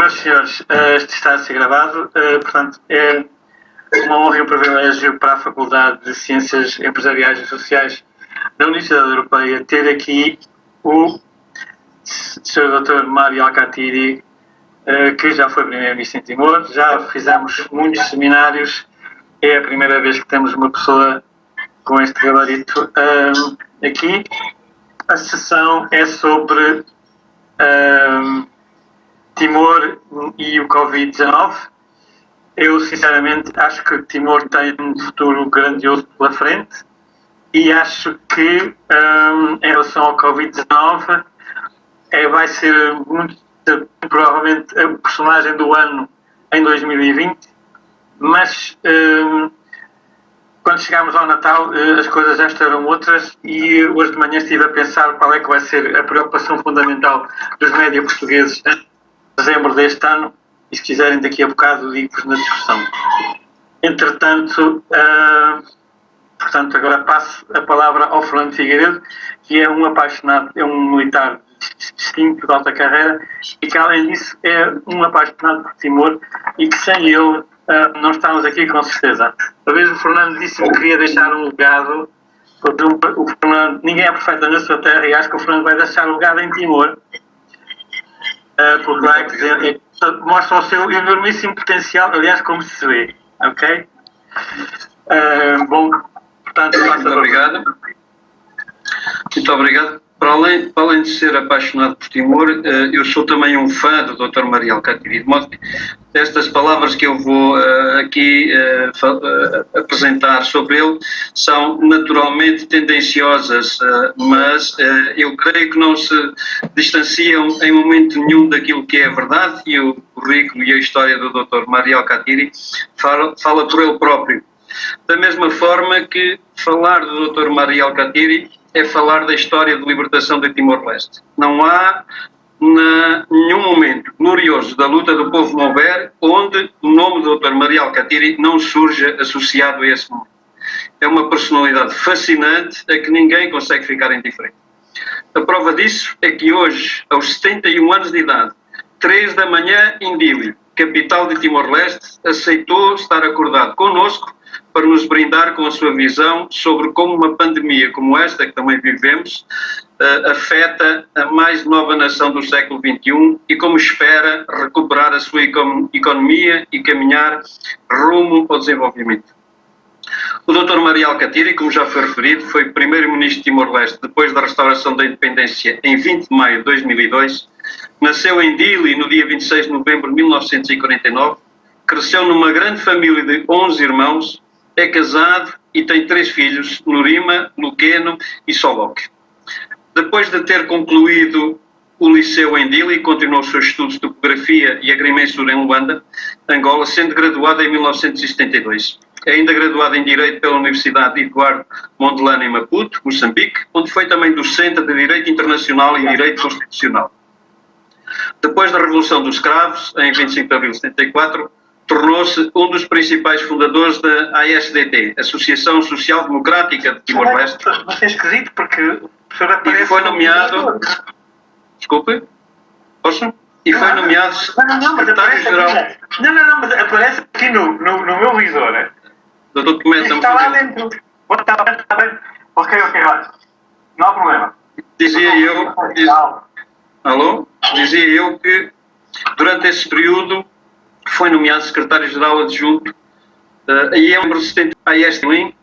Meus senhores, isto está a ser gravado, portanto, é uma honra e um privilégio para a Faculdade de Ciências Empresariais e Sociais da Universidade Europeia ter aqui o Sr. Dr. Mário Alkatiri, que já foi primeiro-ministro em Timor, já fizemos muitos seminários, é a primeira vez que temos uma pessoa com este gabarito aqui. A sessão é sobre Timor e o Covid-19. Eu, sinceramente, acho que Timor tem um futuro grandioso pela frente e acho que, em relação ao Covid-19, vai ser muito provavelmente a personagem do ano em 2020, mas quando chegarmos ao Natal as coisas já estarão outras e hoje de manhã estive a pensar qual é que vai ser a preocupação fundamental dos média portugueses em dezembro deste ano e se quiserem daqui a bocado digo-vos na discussão. Entretanto, portanto agora passo a palavra ao Fernando Figueiredo, que é um apaixonado, é um militar distinto de alta carreira e que além disso é um apaixonado por Timor e que sem ele não estamos aqui com certeza. Uma vez o Fernando disse-me que queria deixar um legado, o Fernando, ninguém é perfeito na sua terra e acho que o Fernando vai deixar um legado em Timor, porque vai dizer, mostra o seu enormíssimo potencial, aliás como se vê, ok? Bom, portanto, muito obrigado. Muito obrigado. Para além de ser apaixonado por Timor, eu sou também um fã do Dr. Mário Alkatiri, de modo que estas palavras que eu vou aqui apresentar sobre ele são naturalmente tendenciosas, mas eu creio que não se distanciam em momento nenhum daquilo que é a verdade e o currículo e a história do Dr. Mário Alkatiri fala por ele próprio. Da mesma forma que falar do Dr. Mário Alkatiri é falar da história de libertação de Timor-Leste. Não há nenhum momento glorioso da luta do povo Mober onde o nome do Dr. Mário Alkatiri não surja associado a esse momento. É uma personalidade fascinante a que ninguém consegue ficar indiferente. A prova disso é que hoje, aos 71 anos de idade, 3 da manhã em Dili, capital de Timor-Leste, aceitou estar acordado connosco para nos brindar com a sua visão sobre como uma pandemia como esta, que também vivemos, afeta a mais nova nação do século XXI e como espera recuperar a sua economia e caminhar rumo ao desenvolvimento. O Dr. Mário Alkatiri, como já foi referido, foi primeiro-ministro de Timor-Leste depois da restauração da independência em 20 de maio de 2002, nasceu em Dili no dia 26 de novembro de 1949, cresceu numa grande família de 11 irmãos, é casado e tem 3 filhos, Nurima, Luqueno e Solok. Depois de ter concluído o liceu em Dili, continuou os seus estudos de topografia e agrimensura em Luanda, Angola, sendo graduado em 1972. É ainda graduado em Direito pela Universidade de Eduardo Mondlane em Maputo, Moçambique, onde foi também docente de Direito Internacional e Direito Constitucional. Depois da Revolução dos Cravos, em 25 de abril de 74, tornou-se um dos principais fundadores da ASDT, Associação Social Democrática de Timor-Leste. Mas é esquisito porque o professor aparece... E foi nomeado... Desculpe? Posso? E foi nomeado secretário-geral... Não, mas aparece aqui no meu visor, né? Doutor Pimenta... Está lá dentro. Está bem. Ok, vai. Não há problema. Dizia eu... Alô? Dizia eu que durante esse período foi nomeado secretário-geral adjunto e é membro assistente da ISTLIN,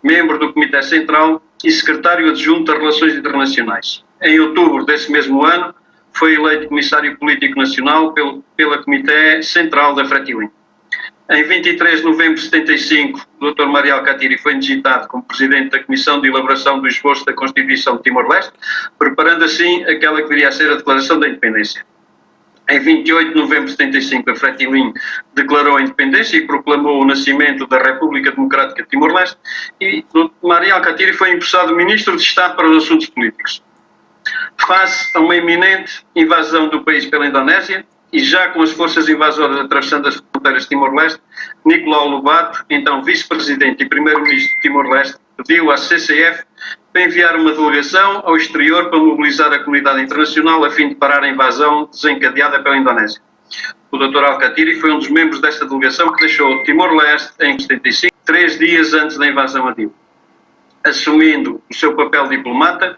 membro do Comitê Central e secretário adjunto das Relações Internacionais. Em outubro desse mesmo ano, foi eleito Comissário Político Nacional pela Comitê Central da Fretilin. Em 23 de novembro de 75, o Dr. Mário Alkatiri foi digitado como Presidente da Comissão de Elaboração do Esboço da Constituição de Timor-Leste, preparando assim aquela que viria a ser a Declaração da Independência. Em 28 de novembro de 75, a Fretilin declarou a independência e proclamou o nascimento da República Democrática de Timor-Leste e Mário Alkatiri foi empossado Ministro de Estado para os Assuntos Políticos. Face a uma iminente invasão do país pela Indonésia e já com as forças invasoras atravessando as fronteiras de Timor-Leste, Nicolau Lobato, então Vice-Presidente e Primeiro-Ministro de Timor-Leste, pediu à CCF para enviar uma delegação ao exterior para mobilizar a comunidade internacional a fim de parar a invasão desencadeada pela Indonésia. O Dr. Al-Katiri foi um dos membros desta delegação que deixou Timor-Leste em 75, 3 dias antes da invasão a Dili. Assumindo o seu papel de diplomata,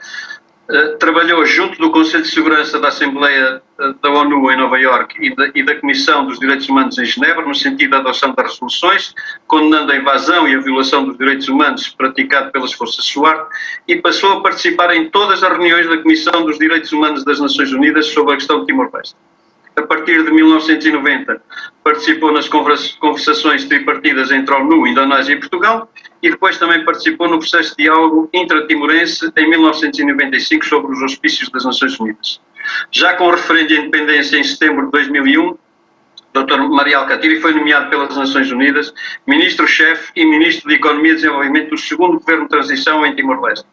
trabalhou junto do Conselho de Segurança da Assembleia da ONU em Nova Iorque e da Comissão dos Direitos Humanos em Genebra, no sentido da adoção das resoluções, condenando a invasão e a violação dos direitos humanos praticado pelas forças SWAT, e passou a participar em todas as reuniões da Comissão dos Direitos Humanos das Nações Unidas sobre a questão de Timor-Leste. A partir de 1990, participou nas conversações tripartidas entre a ONU, Indonésia e Portugal, e depois também participou no processo de diálogo intratimorense em 1995 sobre os auspícios das Nações Unidas. Já com o referendo de independência em setembro de 2001, Dr. Maria Al-Katiri foi nomeado pelas Nações Unidas Ministro-Chefe e Ministro de Economia e Desenvolvimento do segundo Governo de Transição em Timor-Leste.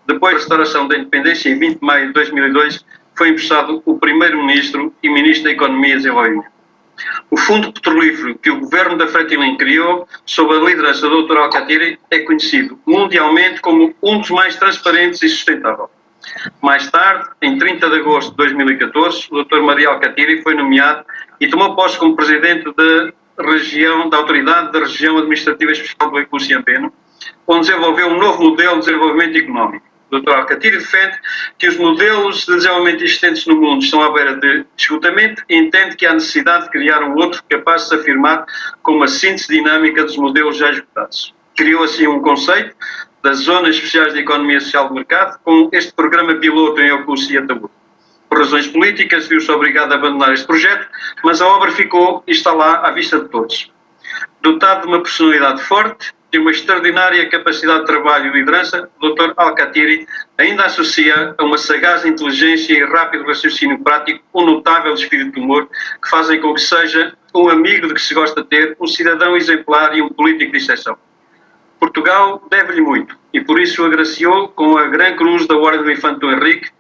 Depois da restauração da independência, em 20 de maio de 2002, foi empossado o Primeiro-Ministro e Ministro da Economia e Desenvolvimento. O fundo petrolífero que o governo da Fretilin criou, sob a liderança do Dr. Al-Katiri, é conhecido mundialmente como um dos mais transparentes e sustentável. Mais tarde, em 30 de agosto de 2014, o Dr. Maria Al-Katiri foi nomeado e tomou posse como Presidente da Autoridade da Região Administrativa Especial do Ecosiambeno, onde desenvolveu um novo modelo de desenvolvimento económico. O Dr. Al-Katiri defende que os modelos de desenvolvimento existentes no mundo estão à beira de esgotamento e entende que há necessidade de criar um outro capaz de se afirmar com uma síntese dinâmica dos modelos já esgotados. Criou assim um conceito das Zonas Especiais de Economia Social de Mercado, com este programa piloto em Ocusse e Ataúd. Por razões políticas, viu-se obrigado a abandonar este projeto, mas a obra ficou e está lá à vista de todos. Dotado de uma personalidade forte, de uma extraordinária capacidade de trabalho e liderança, o Dr. Al-Katiri ainda associa a uma sagaz inteligência e rápido raciocínio prático um notável espírito de humor que fazem com que seja um amigo de que se gosta de ter, um cidadão exemplar e um político de exceção. Portugal deve-lhe muito e por isso o agraciou com a Gran Cruz da Ordem do Infante Dom Henrique,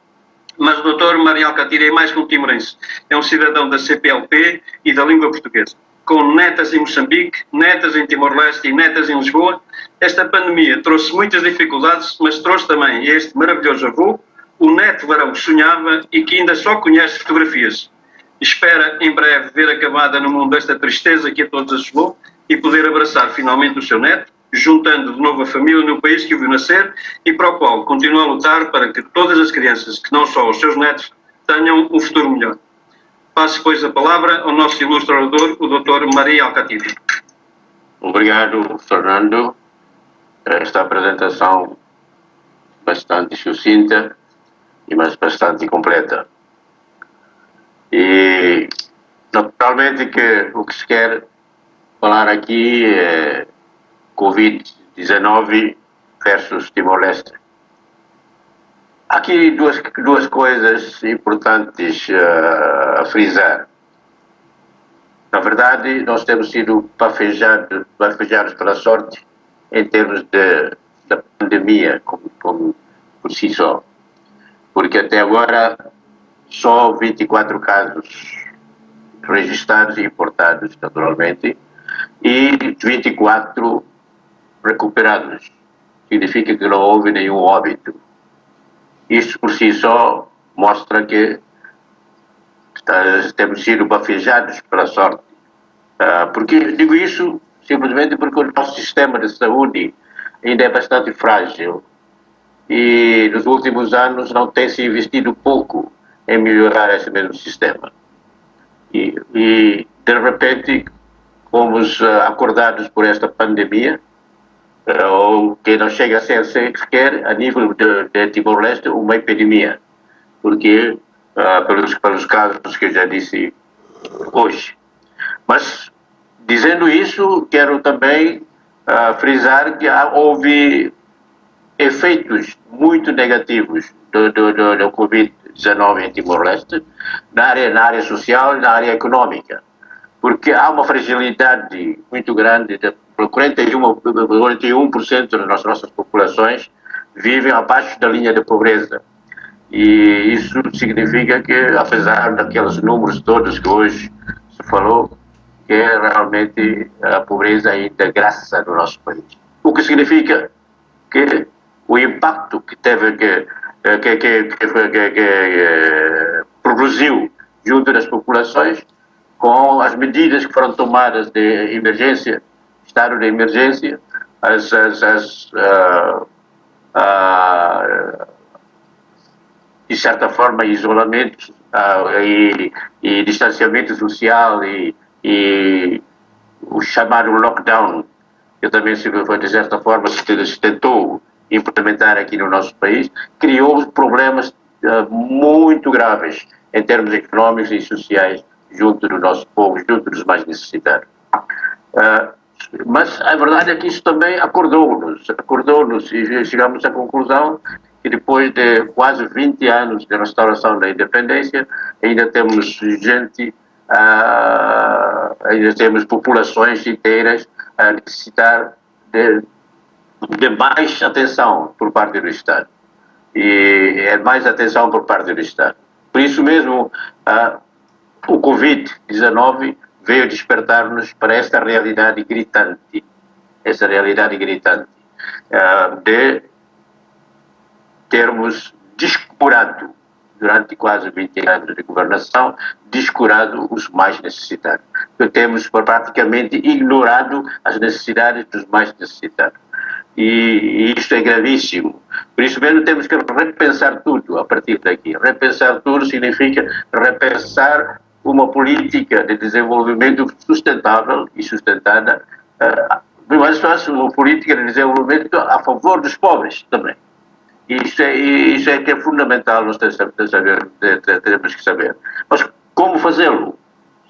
mas o Dr. Maria Al-Katiri é mais que um timorense, é um cidadão da CPLP e da língua portuguesa. Com netas em Moçambique, netas em Timor-Leste e netas em Lisboa, esta pandemia trouxe muitas dificuldades, mas trouxe também este maravilhoso avô, o neto varão que sonhava e que ainda só conhece fotografias. Espera em breve ver acabada no mundo esta tristeza que a todos assolou e poder abraçar finalmente o seu neto, juntando de novo a família no país que o viu nascer e para o qual continua a lutar para que todas as crianças, que não só os seus netos, tenham um futuro melhor. Passo, pois, a palavra ao nosso ilustre orador, o Dr. Maria Al-Katiri. Obrigado, Fernando. Esta apresentação bastante sucinta e mas bastante completa. E, naturalmente, que o que se quer falar aqui é Covid-19 versus Timor-Leste. Aqui duas coisas importantes a frisar. Na verdade, nós temos sido bafejados pela sorte em termos da pandemia como por si só. Porque até agora só 24 casos registrados e importados, naturalmente, e 24 recuperados. Significa que não houve nenhum óbito. Isso por si só mostra que temos sido bafejados pela sorte. Porque digo isso simplesmente porque o nosso sistema de saúde ainda é bastante frágil e nos últimos anos não tem se investido pouco em melhorar esse mesmo sistema. E de repente fomos acordados por esta pandemia, ou que não chega a ser sequer a nível de Timor-Leste uma epidemia, porque pelos casos que eu já disse hoje. Mas, dizendo isso, quero também frisar que houve efeitos muito negativos do Covid-19 em Timor-Leste, na área social e na área econômica, porque há uma fragilidade muito grande. 41% das nossas populações vivem abaixo da linha de pobreza. E isso significa que, apesar daqueles números todos que hoje se falou, que realmente a pobreza ainda graça no nosso país. O que significa que o impacto que produziu junto das populações com as medidas que foram tomadas de emergência, estado de emergência, de certa forma, isolamento e distanciamento social e o chamado lockdown, que também, de certa forma, se tentou implementar aqui no nosso país, criou problemas muito graves em termos económicos e sociais junto do nosso povo, junto dos mais necessitados. Mas a verdade é que isso também acordou-nos e chegamos à conclusão que depois de quase 20 anos de restauração da independência, ainda temos gente, ainda temos populações inteiras a necessitar de mais atenção por parte do Estado. E é mais atenção por parte do Estado. Por isso mesmo, o Covid-19 veio despertar-nos para esta realidade gritante, de termos descurado, durante quase 20 anos de governação, descurado os mais necessitados. Temos praticamente ignorado as necessidades dos mais necessitados. E isto é gravíssimo. Por isso mesmo temos que repensar tudo a partir daqui. Repensar tudo significa repensar uma política de desenvolvimento sustentável e sustentada, mas uma política de desenvolvimento a favor dos pobres também. Isso é que é fundamental, nós temos que saber. Mas como fazê-lo?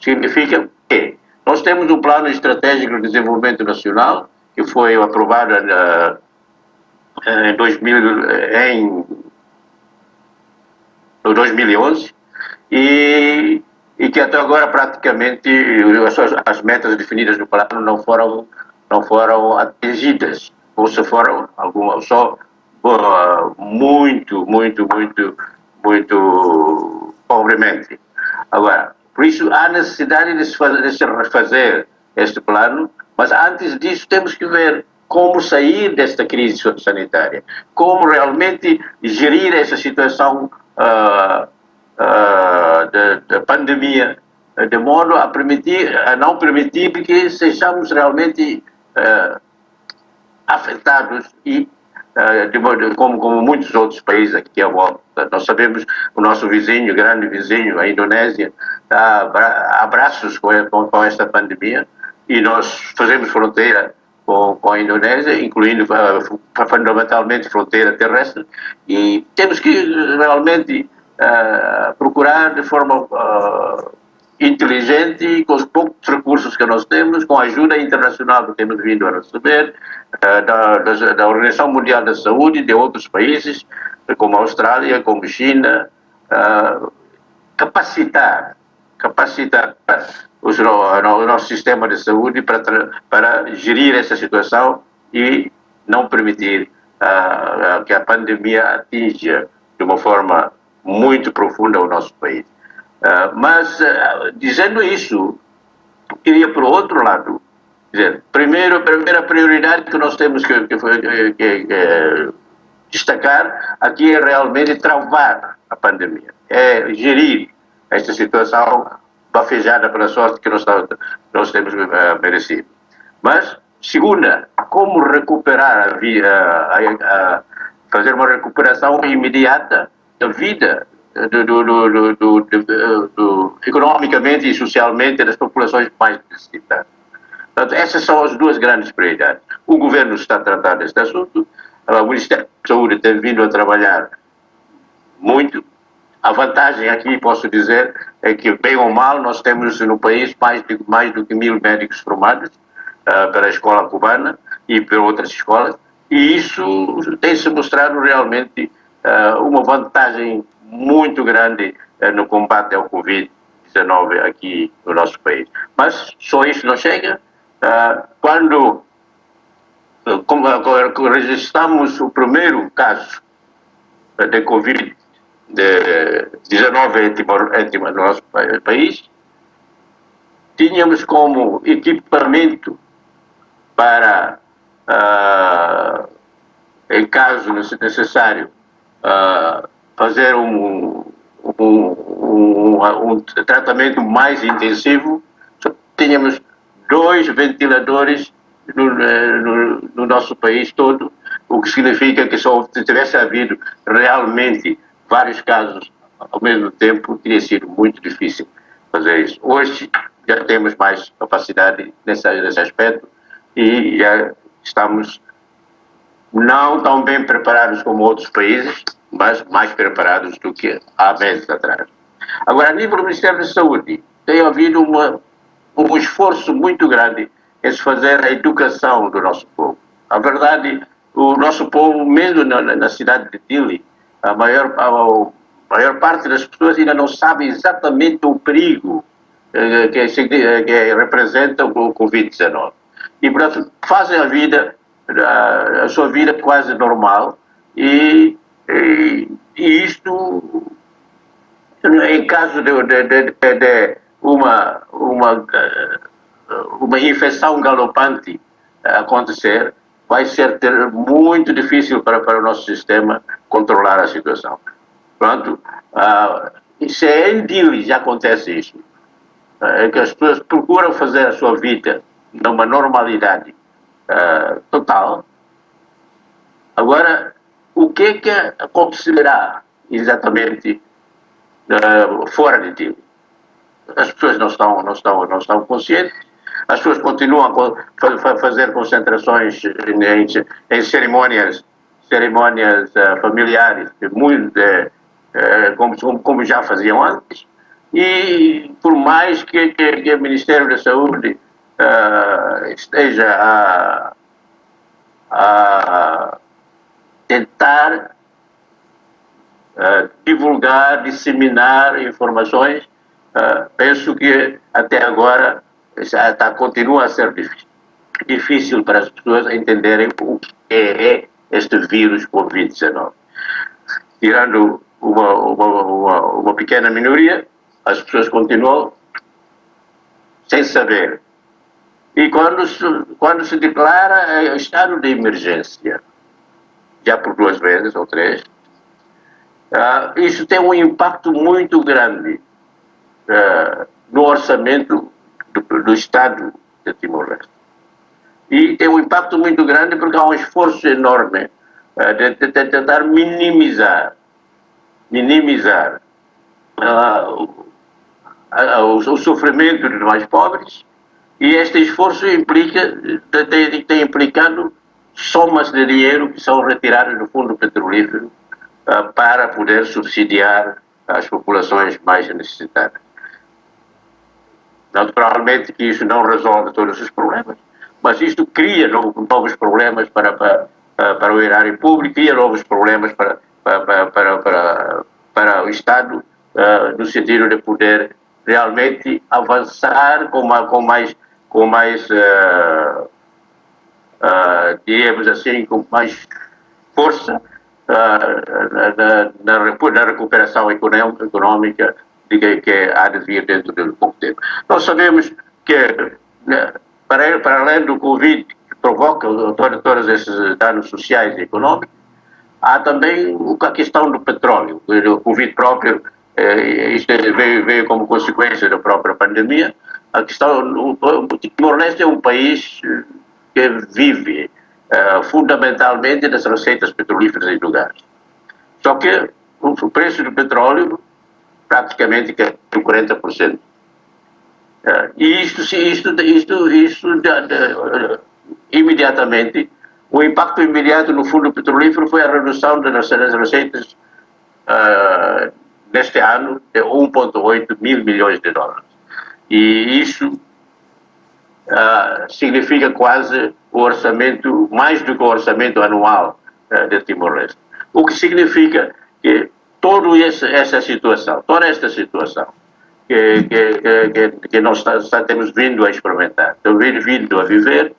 Significa que nós temos um plano estratégico de desenvolvimento nacional que foi aprovado em 2011 e que até agora praticamente as metas definidas no plano não foram atingidas, ou se foram algumas só muito pobremente. Agora, por isso há necessidade de se refazer este plano, mas antes disso temos que ver como sair desta crise sanitária, como realmente gerir essa situação da pandemia, de modo a não permitir que sejamos realmente afetados e como muitos outros países aqui à volta. Nós sabemos o nosso vizinho, grande vizinho, a Indonésia, está a braços com esta pandemia e nós fazemos fronteira com a Indonésia, incluindo fundamentalmente fronteira terrestre, e temos que realmente procurar de forma inteligente, com os poucos recursos que nós temos, com a ajuda internacional que temos vindo a receber, da Organização Mundial da Saúde, de outros países, como a Austrália, como a China, capacitar o nosso sistema de saúde para gerir essa situação e não permitir que a pandemia atinja de uma forma muito profunda o nosso país. Mas, dizendo isso, queria, por outro lado, dizer, a primeira prioridade que nós temos que destacar aqui é realmente travar a pandemia, é gerir esta situação bafejada pela sorte que nós temos merecido. Mas, segunda, como recuperar a vida, fazer uma recuperação imediata da vida economicamente e socialmente das populações mais necessitadas. Portanto, essas são as duas grandes prioridades. O governo está a tratar deste assunto, o Ministério da Saúde tem vindo a trabalhar muito. A vantagem aqui, posso dizer, é que, bem ou mal, nós temos no país mais do que 1000 médicos formados pela escola cubana e por outras escolas, e isso tem se mostrado realmente uma vantagem muito grande no combate ao Covid-19 aqui no nosso país. Mas só isso não chega. Quando registramos o primeiro caso de Covid-19 no nosso país, tínhamos como equipamento para, em caso necessário, fazer um tratamento mais intensivo, só tínhamos 2 ventiladores no nosso país todo, o que significa que se tivesse havido realmente vários casos ao mesmo tempo, teria sido muito difícil fazer isso. Hoje já temos mais capacidade nesse aspecto e já estamos não tão bem preparados como outros países, mas mais preparados do que há meses atrás. Agora, a nível do Ministério da Saúde, tem havido um esforço muito grande em se fazer a educação do nosso povo. A verdade, o nosso povo, mesmo na cidade de Dili, a maior parte das pessoas ainda não sabe exatamente o perigo que representa o Covid-19. E, portanto, fazem a sua vida quase normal e isto, em caso de uma infecção galopante acontecer, vai ser muito difícil para o nosso sistema controlar a situação. Portanto, se em Dili já acontece isso, é que as pessoas procuram fazer a sua vida numa normalidade total. Agora, o que acontecerá exatamente fora de Dili? As pessoas não estão conscientes, as pessoas continuam a fazer concentrações em cerimônias familiares, como já faziam antes, e por mais que o Ministério da Saúde esteja a tentar divulgar, disseminar informações, penso que até agora continua a ser difícil para as pessoas entenderem o que é este vírus Covid-19. Tirando uma pequena minoria, as pessoas continuam sem saber. E quando se declara estado de emergência, já por 2 vezes ou 3, isso tem um impacto muito grande no orçamento do Estado de Timor-Leste. E tem um impacto muito grande porque há um esforço enorme de tentar minimizar o sofrimento dos mais pobres, e este esforço tem implicado somas de dinheiro que são retiradas do fundo petrolífero para poder subsidiar as populações mais necessitadas. Naturalmente que isso não resolve todos os problemas, mas isto cria novos problemas para o erário público, cria novos problemas para o Estado, no sentido de poder realmente avançar com mais diríamos assim, com mais força na recuperação econômica que há de vir dentro de pouco tempo. Nós sabemos que, para além do Covid, que provoca todos esses danos sociais e econômicos, há também a questão do petróleo. O Covid próprio, isto veio como consequência da própria pandemia. A questão, o Timor-Leste é um país que vive fundamentalmente das receitas petrolíferas e do gás. Só que o preço do petróleo praticamente caiu 40%. E isto imediatamente, o impacto imediato no fundo petrolífero foi a redução das receitas neste ano de 1,8 mil milhões de dólares. E isso significa quase o orçamento, mais do que o orçamento anual de Timor-Leste. O que significa que toda esta situação que nós temos vindo a experimentar, vindo a viver,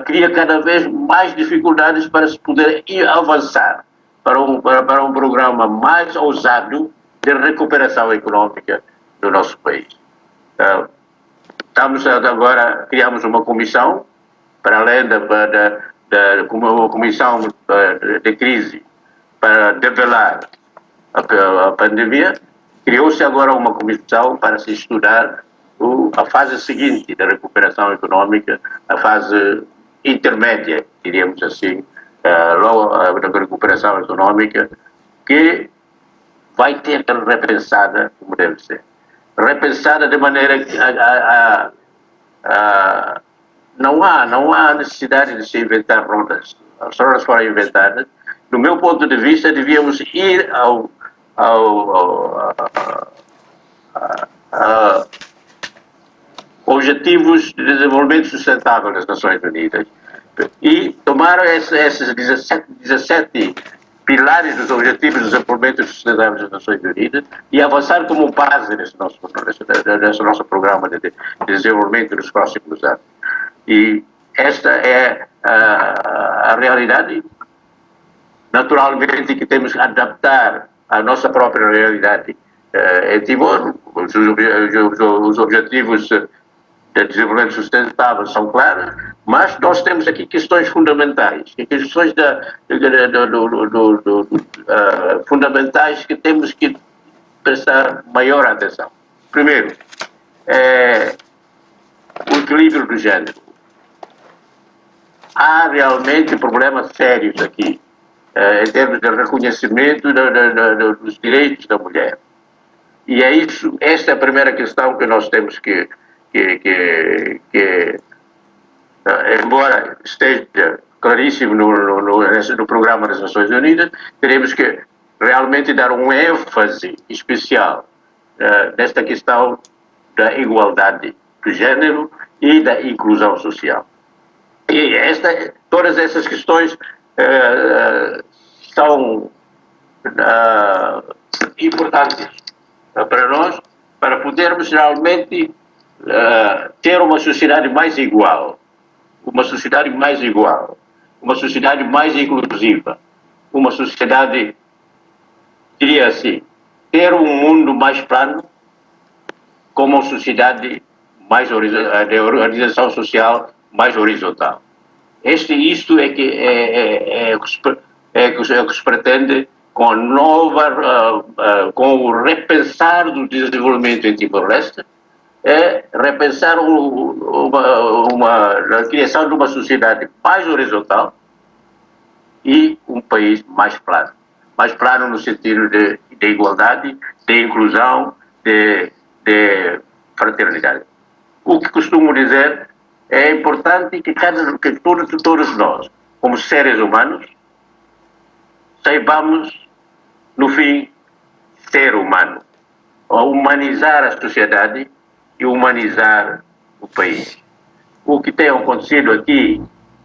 cria cada vez mais dificuldades para se poder avançar para um programa mais ousado de recuperação econômica do nosso país. Criamos uma comissão, para além da comissão de crise, para debelar a pandemia, criou-se agora uma comissão para se estudar a fase seguinte da recuperação econômica, a fase intermédia, diríamos assim, da recuperação econômica, que vai ter que ser repensada como deve ser. Repensada de maneira que não há necessidade de se inventar rodas. As rodas foram inventadas. Do meu ponto de vista, devíamos ir Objetivos de Desenvolvimento Sustentável das Nações Unidas e tomaram esses 17 pilares dos Objetivos de Desenvolvimento Sustentável das Nações Unidas e avançar como base nesse nosso programa de desenvolvimento nos próximos anos. E esta é a realidade. Naturalmente que temos que adaptar a nossa própria realidade em Timor. Os objetivos de desenvolvimento sustentável são claros, mas nós temos aqui questões fundamentais, questões fundamentais que temos que prestar maior atenção. Primeiro, o equilíbrio do género. Há realmente problemas sérios aqui, em termos de reconhecimento dos direitos da mulher. E é isso, esta é a primeira questão que nós temos que embora esteja claríssimo no programa das Nações Unidas, teremos que realmente dar um ênfase especial nesta questão da igualdade do género e da inclusão social. E todas essas questões são importantes para nós, para podermos realmente ter uma sociedade mais igual, uma sociedade mais inclusiva, uma sociedade, diria assim, ter um mundo mais plano, como uma sociedade mais de organização social mais horizontal. Isto é que se pretende com a nova, com o repensar do desenvolvimento em Timor-Leste, repensar a criação de uma sociedade mais horizontal e um país mais plano no sentido de igualdade, de inclusão, de fraternidade. O que costumo dizer é importante que todos nós, como seres humanos, saibamos, no fim, ser humano, humanizar a sociedade e humanizar o país. O que tem acontecido aqui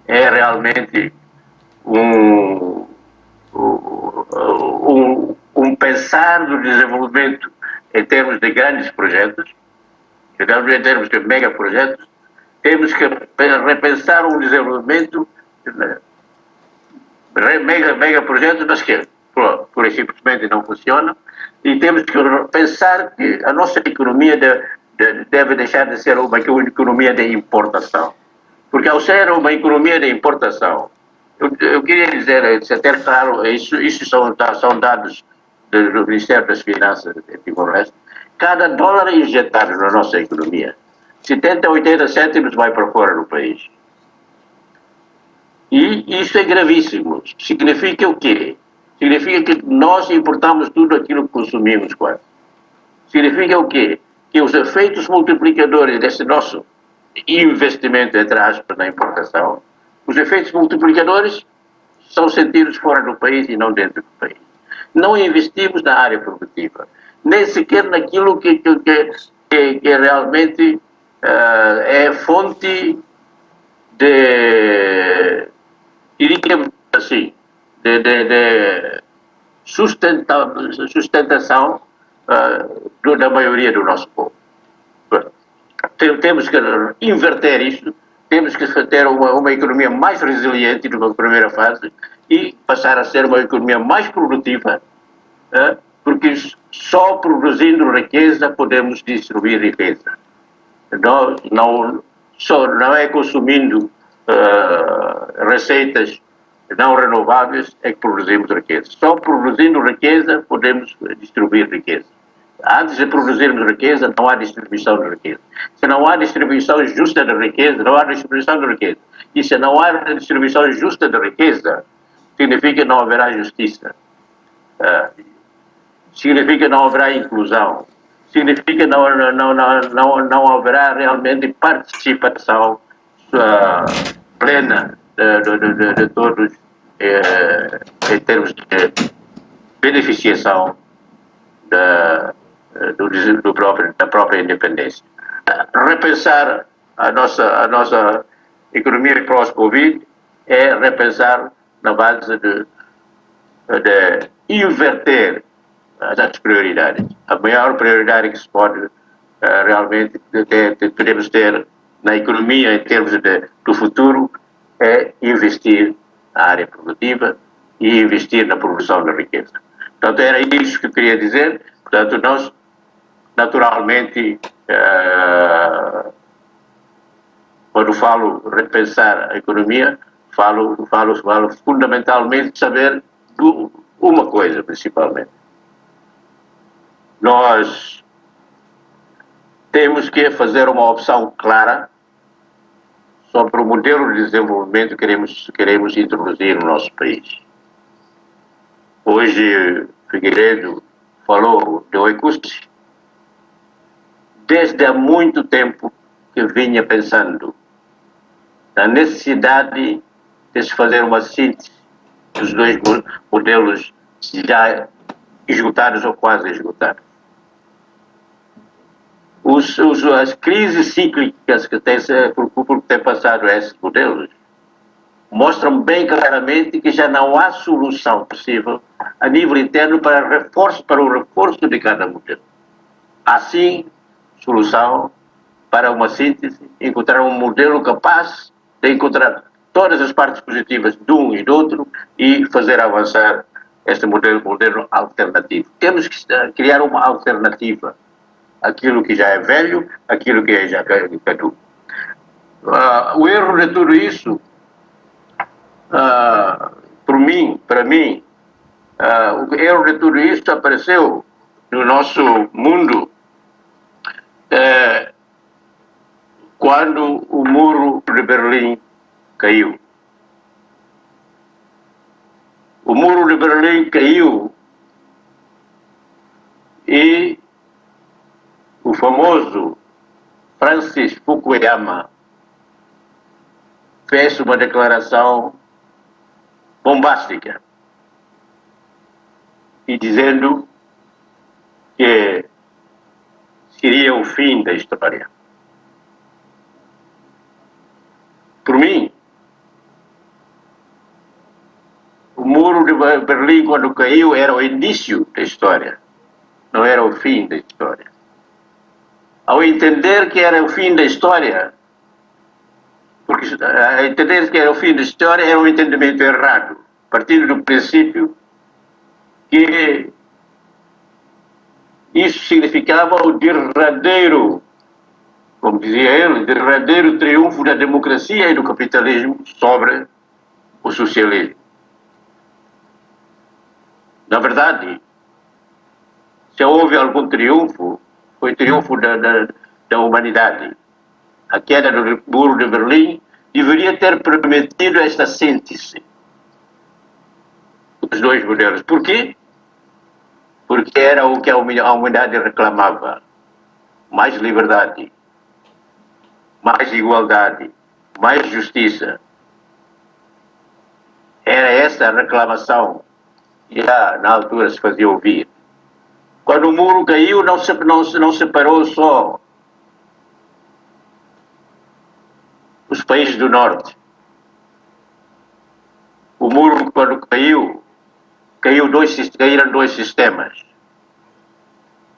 é realmente um pensar do desenvolvimento em termos de grandes projetos, em termos de megaprojetos. Temos que repensar um desenvolvimento megaprojetos, mas que pura e simplesmente não funcionam, e temos que pensar que a nossa economia deve deixar de ser uma economia de importação. Porque ao ser uma economia de importação, eu queria dizer, se até claro, isso são dados do Ministério das Finanças de Timor-Leste, cada dólar injetado na nossa economia, 70 a 80 cêntimos vai para fora do país. E isso é gravíssimo. Significa o quê? Significa que nós importamos tudo aquilo que consumimos quase. Significa o quê? Que os efeitos multiplicadores desse nosso investimento, entre aspas, na importação, os efeitos multiplicadores são sentidos fora do país e não dentro do país. Não investimos na área produtiva, nem sequer naquilo que realmente é fonte de sustentação da maioria do nosso povo. Temos que inverter isso, temos que ter uma economia mais resiliente numa primeira fase e passar a ser uma economia mais produtiva, porque só produzindo riqueza podemos distribuir riqueza. Não é consumindo receitas não renováveis é que produzimos riqueza. Só produzindo riqueza podemos distribuir riqueza. Antes de produzirmos riqueza, não há distribuição de riqueza. Se não há distribuição justa de riqueza, não há distribuição de riqueza. E se não há distribuição justa de riqueza, significa que não haverá justiça. Significa que não haverá inclusão. Significa que não haverá realmente participação plena de todos em termos de beneficiação da própria independência. Repensar a nossa economia pós-Covid é repensar na base de inverter as prioridades. A maior prioridade que se pode realmente podemos ter na economia em termos do futuro é investir na área produtiva e investir na produção de riqueza. Portanto, era isso que eu queria dizer. Portanto, nós, naturalmente, quando falo repensar a economia, falo fundamentalmente de saber uma coisa, principalmente. Nós temos que fazer uma opção clara sobre o modelo de desenvolvimento que queremos introduzir no nosso país. Hoje, Figueiredo falou de Oecussi. Desde há muito tempo que vinha pensando na necessidade de se fazer uma síntese dos dois modelos já esgotados ou quase esgotados. As crises cíclicas que têm passado a esses modelos mostram bem claramente que já não há solução possível a nível interno para o reforço de cada modelo. Há sim solução para uma síntese, encontrar um modelo capaz de encontrar todas as partes positivas de um e do outro e fazer avançar este modelo alternativo. Temos que criar uma alternativa àquilo que já é velho, àquilo que já caduco. O erro de tudo isso, para mim, o erro de tudo isso apareceu no nosso mundo quando o muro de Berlim caiu. O muro de Berlim caiu e o famoso Francis Fukuyama fez uma declaração bombástica e dizendo que seria o fim da história. Por mim, o muro de Berlim, quando caiu, era o início da história, não era o fim da história. Ao entender que era o fim da história, porque entender que era o fim da história era um entendimento errado, partindo do princípio que isso significava o derradeiro, como dizia ele, derradeiro triunfo da democracia e do capitalismo sobre o socialismo. Na verdade, se houve algum triunfo, foi triunfo da humanidade. A queda do muro de Berlim deveria ter permitido esta síntese dos dois modelos. Por quê? Porque era o que a humanidade reclamava. Mais liberdade, mais igualdade, mais justiça. Era essa a reclamação que já na altura se fazia ouvir. Quando o muro caiu, não separou só os países do norte. O muro, quando caíram dois sistemas.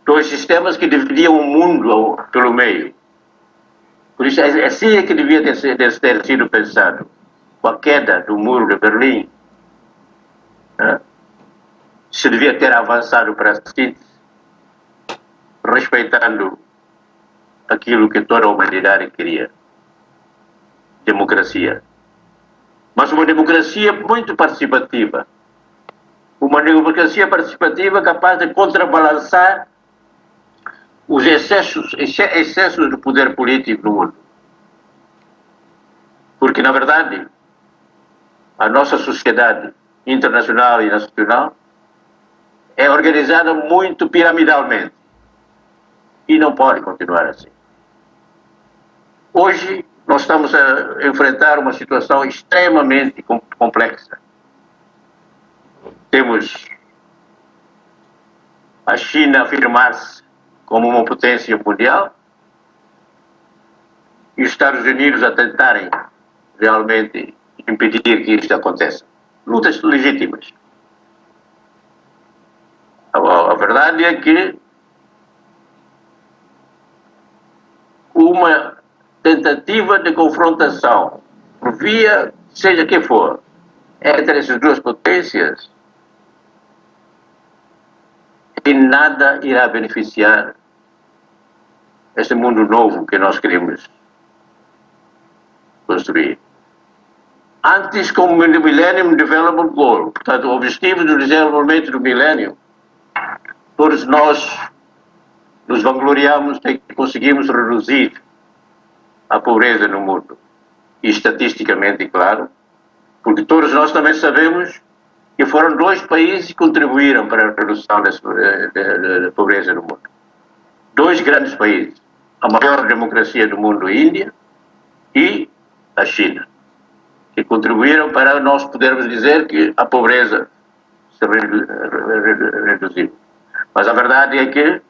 Dois sistemas que dividiam o mundo pelo meio. Por isso, assim é que devia ter sido pensado. Com a queda do muro de Berlim, se devia ter avançado para a síntese, respeitando aquilo que toda a humanidade queria. Democracia. Mas uma democracia muito participativa. Uma democracia participativa capaz de contrabalançar os excessos do poder político no mundo. Porque, na verdade, a nossa sociedade internacional e nacional é organizada muito piramidalmente e não pode continuar assim. Hoje, nós estamos a enfrentar uma situação extremamente complexa. Temos a China afirmar-se como uma potência mundial e os Estados Unidos a tentarem realmente impedir que isto aconteça. Lutas legítimas. A verdade é que uma tentativa de confrontação, por via, seja que for, entre essas duas potências, em nada irá beneficiar este mundo novo que nós queremos construir. Antes, como o Millennium Development Goal, portanto, o objetivo do desenvolvimento do milênio, todos nós nos vangloriamos de que conseguimos reduzir a pobreza no mundo. E estatisticamente, claro, porque todos nós também sabemos que foram 2 países que contribuíram para a redução da pobreza no mundo. 2 grandes países. A maior democracia do mundo, a Índia, e a China, que contribuíram para nós podermos dizer que a pobreza se reduziu. Mas a verdade é que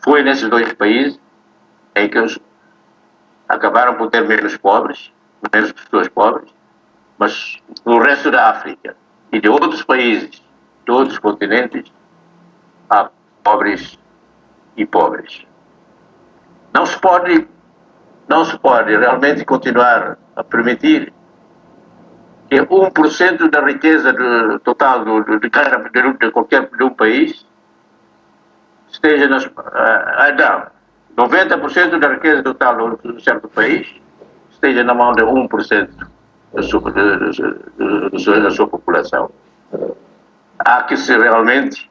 foi nesses 2 países em que eles acabaram por ter menos pobres, menos pessoas pobres, mas no resto da África e de outros países, de outros continentes, há pobres e pobres. Não se pode realmente continuar a permitir que 1% da riqueza total de qualquer país esteja nas... não, 90% da riqueza total de um certo país esteja na mão de 1% da sua população. Há que se realmente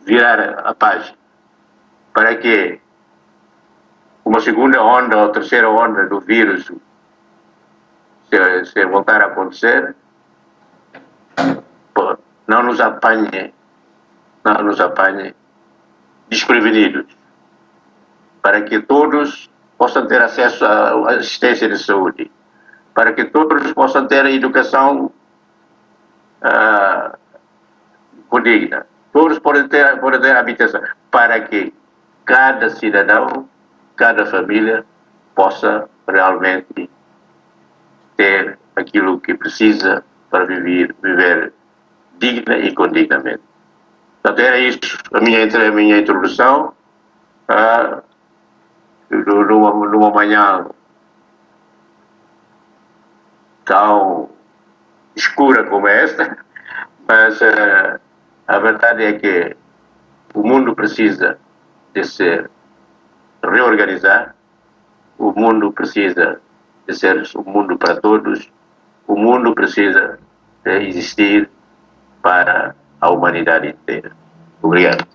virar a página para que uma segunda onda ou terceira onda do vírus se voltar a acontecer, não nos apanhe desprevenidos, para que todos possam ter acesso à assistência de saúde, para que todos possam ter a educação digna, todos podem ter habitação, para que cada cidadão, cada família possa realmente ter aquilo que precisa para viver digna e condignamente. Portanto, era isto a minha introdução, numa manhã tão escura como esta, mas a verdade é que o mundo precisa de se reorganizar, o mundo precisa de ser um mundo para todos, o mundo precisa de existir para a humanidade inteira. Obrigado.